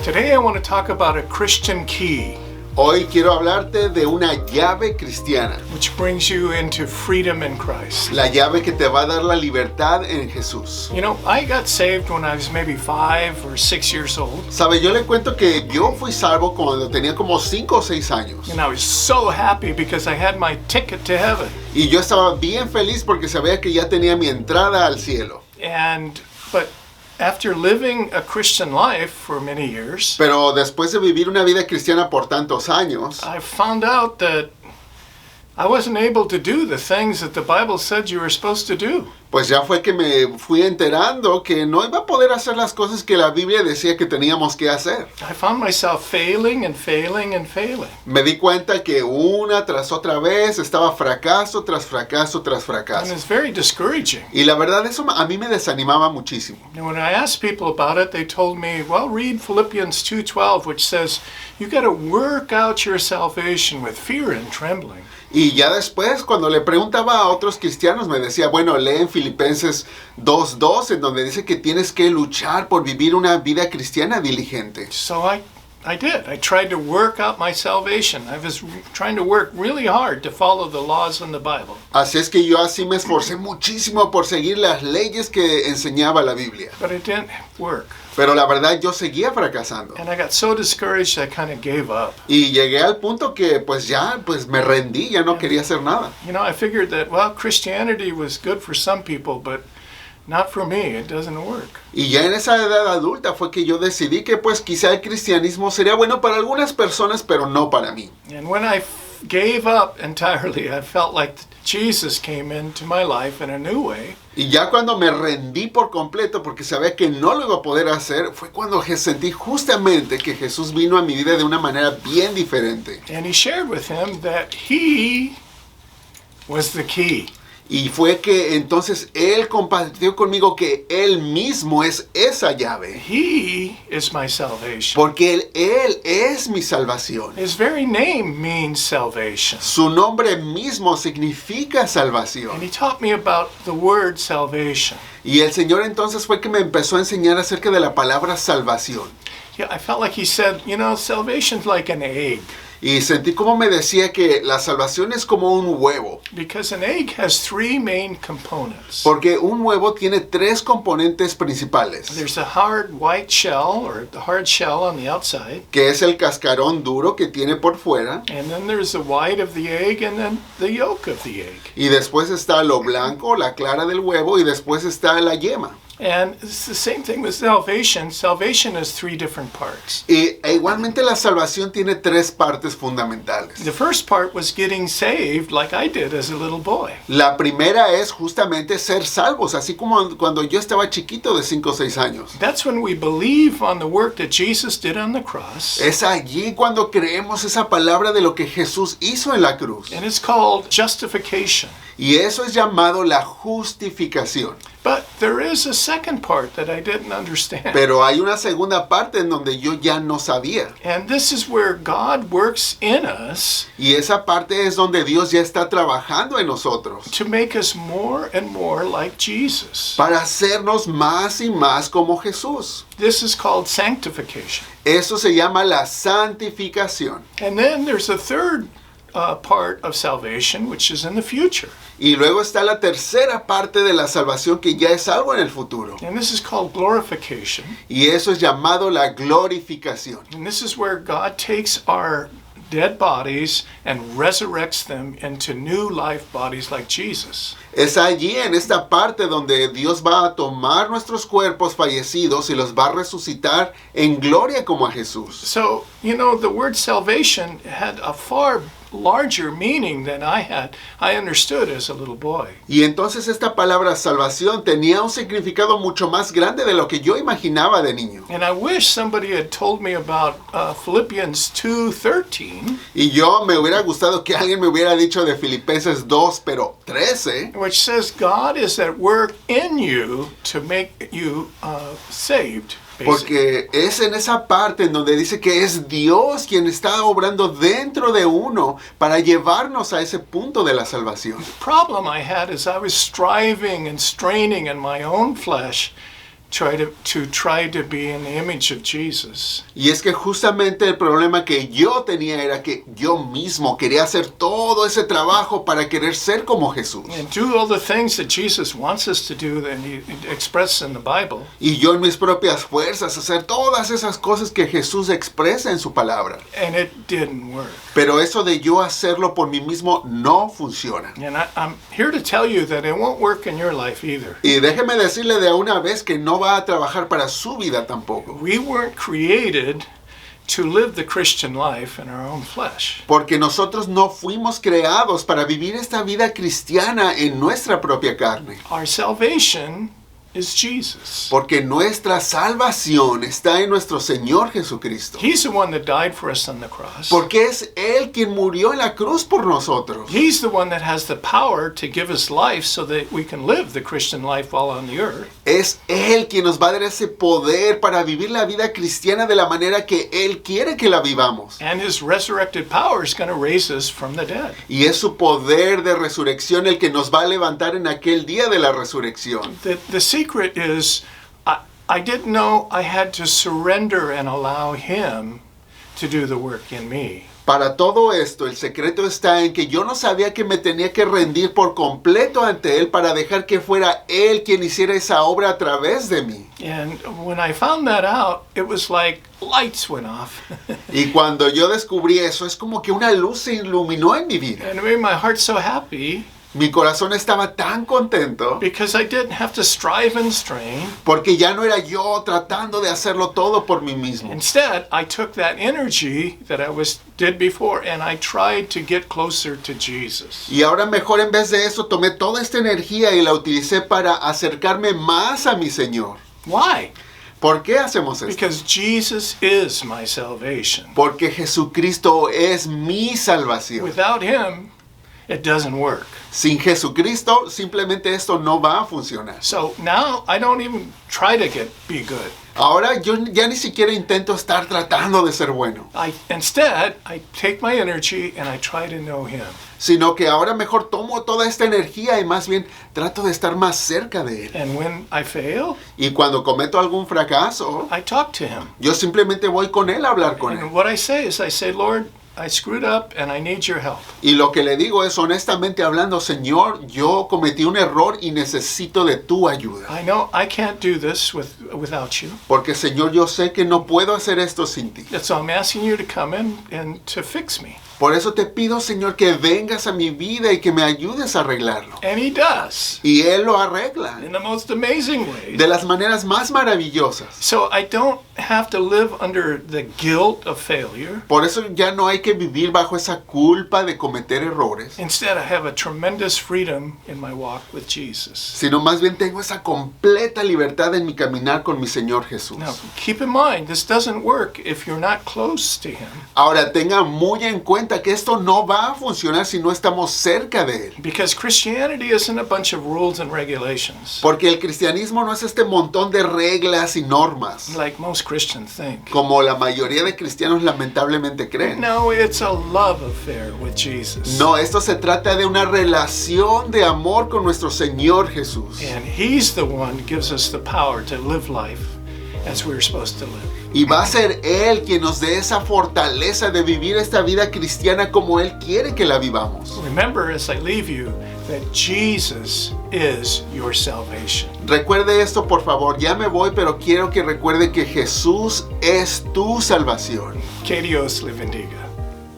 Today I want to talk about a Christian key, Hoy quiero hablarte de una llave cristiana, which brings you into freedom in Christ. la llave que te va a dar la libertad en Jesús. You know, I got saved when I was maybe 5 or 6 years old, Sabe, yo le cuento que yo fui salvo cuando tenía como 5 o 6 años. and I was so happy because I had my ticket to heaven. Y yo estaba bien feliz porque sabía que ya tenía mi entrada al cielo. But after living a Christian life for many years, Pero después de vivir una vida cristiana por tantos años, I found out that I wasn't able to do the things that the Bible said you were supposed to do. pues ya fue que me fui enterando que no iba a poder hacer las cosas que la Biblia decía que teníamos que hacer. I found myself failing and failing and failing. Me di cuenta que una tras otra vez estaba fracaso tras fracaso tras And fracaso. it's very discouraging. Y la verdad eso a mí me desanimaba muchísimo. And when I asked people about it, they told me, well, read Philippians 2:12, which says, you got to work out your salvation with fear and trembling. Y ya después, cuando le preguntaba a otros cristianos, me decía, bueno, lee en Filipenses 2:2, en donde dice que tienes que luchar por vivir una vida cristiana diligente. So I did. I tried to work out my salvation. I was trying to work really hard to follow the laws in the Bible. Así es que yo así me esforcé muchísimo por seguir las leyes que enseñaba la Biblia. But it didn't work. Pero la verdad yo seguía fracasando. And I got so discouraged I kind of gave up. Y llegué al punto que pues me rendí, ya no quería hacer nada. You know, I figured that, well, Christianity was good for some people, but not for me. It doesn't work. Y ya en esa edad adulta fue que yo decidí que pues quizá el cristianismo sería bueno para algunas personas, pero no para mí. And when I gave up entirely, I felt like Jesus came into my life in a new way. Y ya cuando me rendí por completo porque sabía que no lo iba a poder hacer, fue cuando sentí justamente que Jesús vino a mi vida de una manera bien diferente. And he shared with him that he was the key. Y fue que entonces Él compartió conmigo que Él mismo es esa llave. He is my salvation. Porque Él es mi salvación. His very name means salvation. Su nombre mismo significa salvación. And he taught me about the word salvation. Y el Señor entonces fue que me empezó a enseñar acerca de la palabra salvación. Yeah, I felt like he said, you know, salvation's like an egg. Y sentí como me decía que la salvación es como un huevo. Because an egg has 3 main components. Porque un huevo tiene 3 componentes principales. There's a hard white shell, or the hard shell on the outside. Que es el cascarón duro que tiene por fuera. And then there's the white of the egg, and then the yolk of the egg. Y después está lo blanco, la clara del huevo, y después está la yema. And it's the same thing with salvation. Salvation has 3 different parts. E igualmente la salvación tiene 3 partes fundamentales. The first part was getting saved like I did as a little boy. La primera es justamente ser salvos, así como cuando yo estaba chiquito de 5 o 6 años. That's when we believe on the work that Jesus did on the cross. Es allí cuando creemos esa palabra de lo que Jesús hizo en la cruz. And it's called justification. Y eso es llamado la justificación. But there is a second part that I didn't understand. Pero hay una segunda parte en donde yo ya no sabía. And this is where God works in us Y esa parte es donde Dios ya está trabajando en nosotros. to make us more and more like Jesus. Para hacernos más y más como Jesús. This is called sanctification. Eso se llama la santificación. And then there's a third part of salvation, which is in the future. Y luego está la tercera parte de la salvación que ya es algo en el futuro. And this is called glorification. Y eso es llamado la glorificación. And this is where God takes our dead bodies and resurrects them into new life bodies like Jesus. Es allí en esta parte donde Dios va a tomar nuestros cuerpos fallecidos y los va a resucitar en gloria como a Jesús. So, you know, the word salvation had a far larger meaning than I understood as a little boy. Y entonces esta palabra salvación tenía un significado mucho más grande de lo que yo imaginaba de niño. And I wish somebody had told me about Philippians 2:13, Y yo me hubiera gustado que alguien me hubiera dicho de Filipenses 2, pero 13, which says God is at work in you to make you saved. Basically. porque es en esa parte en donde dice que es Dios quien está obrando dentro de uno para llevarnos a ese punto de la salvación. The problem I had is I was striving and straining in my own flesh try to be in the image of Jesus. Y es que justamente el problema que yo tenía era que yo mismo quería hacer todo ese trabajo para querer ser como Jesús. And do all the things that Jesus wants us to do that he expressed in the Bible. Y yo en mis propias fuerzas hacer todas esas cosas que Jesús expresa en su palabra. And it didn't work. Pero eso de yo hacerlo por mí mismo no funciona. And I'm here to tell you that it won't work in your life either. Y déjeme decirle de una vez que no va a trabajar para su vida tampoco. We weren't created to live the Christian life in our own flesh. Porque nosotros no fuimos creados para vivir esta vida cristiana en nuestra propia carne. Our salvation is Jesus. Porque nuestra salvación está en nuestro Señor Jesucristo. He's the one that died for us on the cross. Porque es Él quien murió en la cruz por nosotros. He's the one that has the power to give us life so that we can live the Christian life while on the earth. Es Él quien nos va a dar ese poder para vivir la vida cristiana de la manera que Él quiere que la vivamos. And his resurrected power is going to raise us from the dead. Y es su poder de resurrección el que nos va a levantar en aquel día de la resurrección. The secret is I didn't know I had to surrender and allow him to do the work in me. Para todo esto, el secreto está en que yo no sabía que me tenía que rendir por completo ante Él para dejar que fuera Él quien hiciera esa obra a través de mí. And when I found that out, it was like lights went off. Y cuando yo descubrí eso, es como que una luz se iluminó en mi vida. And it made my heart so happy. Mi corazón estaba tan contento Because I didn't have to strive and strain. porque ya no era yo tratando de hacerlo todo por mí mismo. Instead, I took that energy that I did before and I tried to get closer to Jesus. Y ahora mejor en vez de eso tomé toda esta energía y la utilicé para acercarme más a mi Señor. Why? ¿Por qué hacemos esto? Because Jesus is my salvation. Porque Jesucristo es mi salvación. Without him, it doesn't work. Sin Jesucristo, simplemente esto no va a funcionar. So now I don't even try to be good. Ahora yo ya ni siquiera intento estar tratando de ser bueno, Instead, I take my energy and I try to know him. sino que ahora mejor tomo toda esta energía y más bien trato de estar más cerca de Él. And when I fail, Y cuando cometo algún fracaso, I talk to him. yo simplemente voy con Él a hablar con Él. And what I say is, Lord, I screwed up and I need your help. Y lo que le digo es honestamente hablando, Señor, yo cometí un error y necesito de tu ayuda. I know I can't do this without you. Porque Señor, yo sé que no puedo hacer esto sin ti. So I'm asking you to come in and to fix me. Por eso te pido, Señor, que vengas a mi vida y que me ayudes a arreglarlo. And he does. Y Él lo arregla In the most amazing ways. de las maneras más maravillosas. So I don't have to live under the guilt of failure. Por eso ya no hay que vivir bajo esa culpa de cometer errores, Instead, I have a tremendous freedom in my walk with Jesus. sino más bien tengo esa completa libertad en mi caminar con mi Señor Jesús. Now, keep in mind, this doesn't work if you're not close to him. Ahora tenga muy en cuenta que esto no va a funcionar si no estamos cerca de Él. Because Christianity isn't a bunch of rules and regulations, Porque el cristianismo no es este montón de reglas y normas, like most Christians think. como la mayoría de cristianos lamentablemente creen. No, it's a love affair with Jesus. No, esto se trata de una relación de amor con nuestro Señor Jesús. And he's the one who gives us the power to live life as we're supposed to live. Y va a ser Él quien nos dé esa fortaleza de vivir esta vida cristiana como Él quiere que la vivamos. Remember, as I leave you, that Jesus is your salvation. Recuerde esto, por favor. Ya me voy, pero quiero que recuerde que Jesús es tu salvación. Que Dios le bendiga.